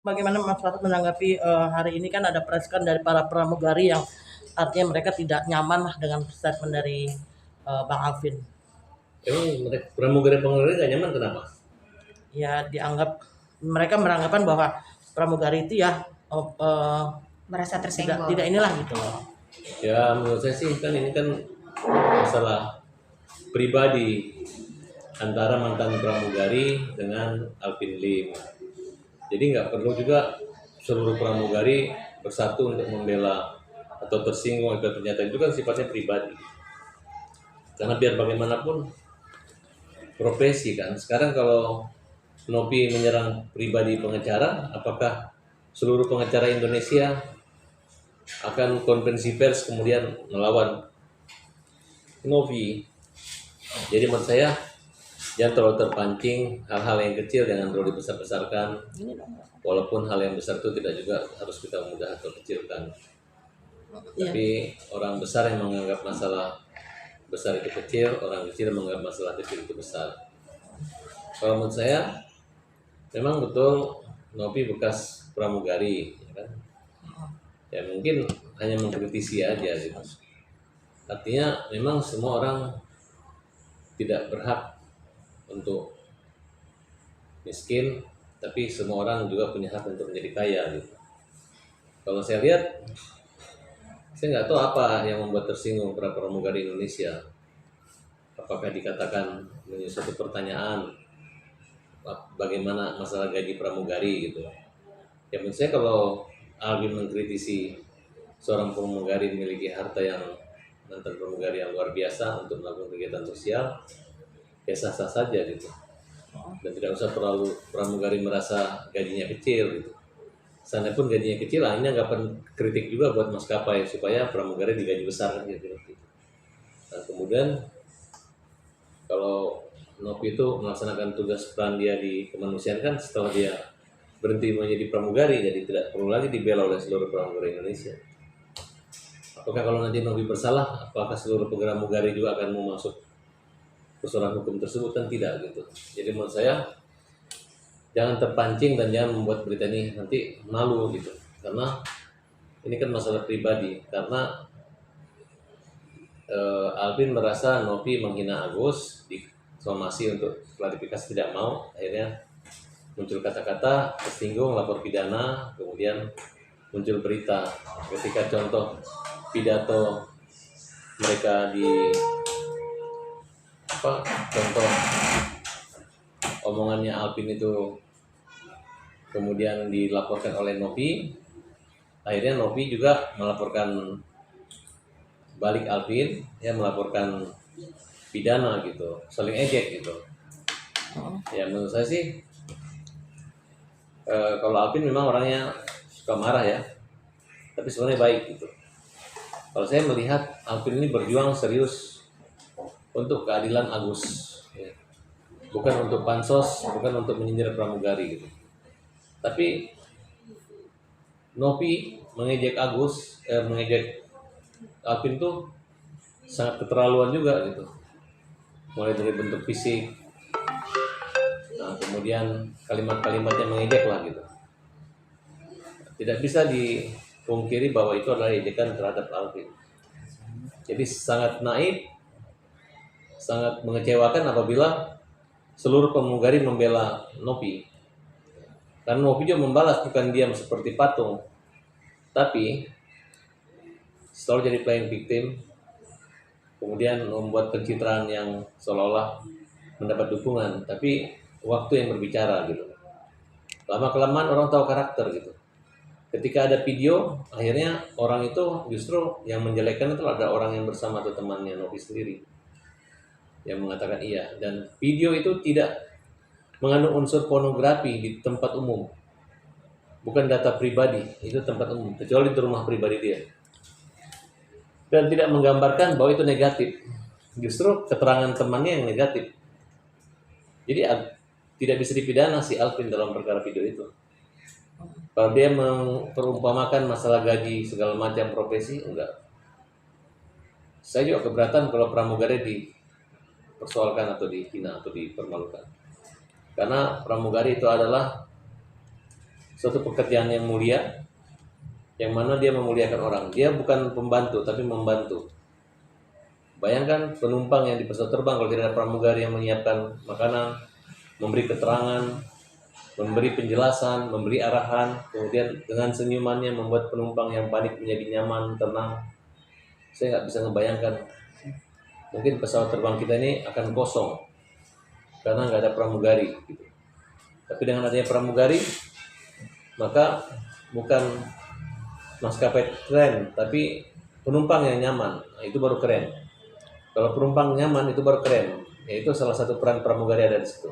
Bagaimana Mas Fatut menanggapi hari ini kan ada presskan dari para pramugari yang artinya mereka tidak nyaman lah dengan statement dari Bang Alvin. Emang pramugari-pramugari nggak nyaman kenapa? Ya dianggap mereka beranggapan bahwa pramugari itu ya merasa tidak tersenggol. tidak inilah gitu loh. Ya menurut saya sih kan ini kan masalah pribadi antara mantan pramugari dengan Alvin Lim. Jadi nggak perlu juga seluruh pramugari bersatu untuk membela atau tersinggung atau pernyataan itu kan sifatnya pribadi. Karena biar bagaimanapun profesi kan. Sekarang kalau Nopi menyerang pribadi pengacara, apakah seluruh pengacara Indonesia akan konferensi pers kemudian melawan Novi? Jadi menurut saya jangan terlalu terpancing, hal-hal yang kecil jangan terlalu dibesar-besarkan, walaupun hal yang besar itu tidak juga harus kita mudah atau kecilkan. Tapi orang besar yang menganggap masalah besar itu kecil, orang kecil menganggap masalah kecil itu besar. Kalau menurut saya memang betul Novi bekas pramugari, ya kan? Ya mungkin hanya mengkritisi aja gitu. Artinya memang semua orang tidak berhak untuk miskin, tapi semua orang juga punya hak untuk menjadi kaya gitu. Kalau saya lihat, saya nggak tahu apa yang membuat tersinggung para pramugari Indonesia. Apakah dikatakan menjadi suatu pertanyaan bagaimana masalah gaji pramugari gitu. Ya menurut saya kalau Alvin mengkritisi seorang pramugari memiliki harta yang mantan pramugari yang luar biasa untuk melakukan kegiatan sosial, ya sah-sah saja gitu. Dan tidak usah terlalu pramugari merasa gajinya kecil gitu. Sana pun gajinya kecil, akhirnya nggak kritik juga buat maskapai supaya pramugari digaji besar kan gitu. Nah kemudian kalau Nopi itu melaksanakan tugas peran dia di kemanusiaan kan setelah dia berhenti menjadi pramugari, jadi tidak perlu lagi dibela oleh seluruh pramugari Indonesia. Apakah kalau nanti Nopi bersalah, apakah seluruh pramugari juga akan mau masuk persoalan hukum tersebut? Kan tidak gitu. Jadi menurut saya jangan terpancing dan jangan membuat berita ini nanti malu gitu, karena ini kan masalah pribadi. Karena Alvin merasa Novi menghina Agus, disomasi untuk klarifikasi tidak mau, akhirnya muncul kata-kata tersinggung, lapor pidana, kemudian muncul berita ketika contoh pidato mereka di contoh omongannya Alvin itu kemudian dilaporkan oleh Novi, akhirnya Novi juga melaporkan balik Alvin, ya melaporkan pidana gitu, saling ejek gitu. Ya menurut saya sih kalau Alvin memang orangnya suka marah ya, tapi sebenarnya baik gitu. Kalau saya melihat Alvin ini berjuang serius untuk keadilan Agus, ya. Bukan untuk pansos, bukan untuk menyindir pramugari gitu. Tapi Novi mengejek Agus, mengejek Alvin tuh sangat keterlaluan juga gitu. Mulai dari bentuk fisik, nah kemudian kalimat-kalimatnya mengejek lah gitu. Tidak bisa dipungkiri bahwa itu adalah ejekan terhadap Alvin. Jadi sangat naif, sangat mengecewakan apabila seluruh pramugari membela Novi. Karena Novi juga membalas, bukan diam seperti patung, tapi selalu jadi playing victim, kemudian membuat pencitraan yang seolah-olah mendapat dukungan, tapi waktu yang berbicara gitu. Lama-kelamaan orang tahu karakter gitu. Ketika ada video, akhirnya orang itu justru yang menjelekkan itu ada orang yang bersama atau temannya Novi sendiri yang mengatakan iya. Dan video itu tidak mengandung unsur pornografi di tempat umum, bukan data pribadi, itu tempat umum, kecuali di rumah pribadi dia. Dan tidak menggambarkan bahwa itu negatif, justru keterangan temannya yang negatif. Jadi tidak bisa dipidana si Alvin dalam perkara video itu. Kalau dia memperumpamakan masalah gaji segala macam profesi, enggak. Saya juga keberatan kalau pramugari dipersoalkan atau dihina atau dipermalukan. Karena pramugari itu adalah suatu pekerjaan yang mulia, yang mana dia memuliakan orang. Dia bukan pembantu, tapi membantu. Bayangkan penumpang yang di pesawat terbang kalau tidak ada pramugari yang menyiapkan makanan, memberi keterangan, memberi penjelasan, memberi arahan, kemudian dengan senyumannya membuat penumpang yang panik menjadi nyaman, tenang. Saya nggak bisa ngebayangkan, mungkin pesawat terbang kita ini akan kosong karena nggak ada pramugari. Gitu. Tapi dengan adanya pramugari, maka bukan maskapai keren, tapi penumpang yang nyaman, nah, itu baru keren. Kalau penumpang nyaman itu baru keren, yaitu salah satu peran pramugari ada di situ.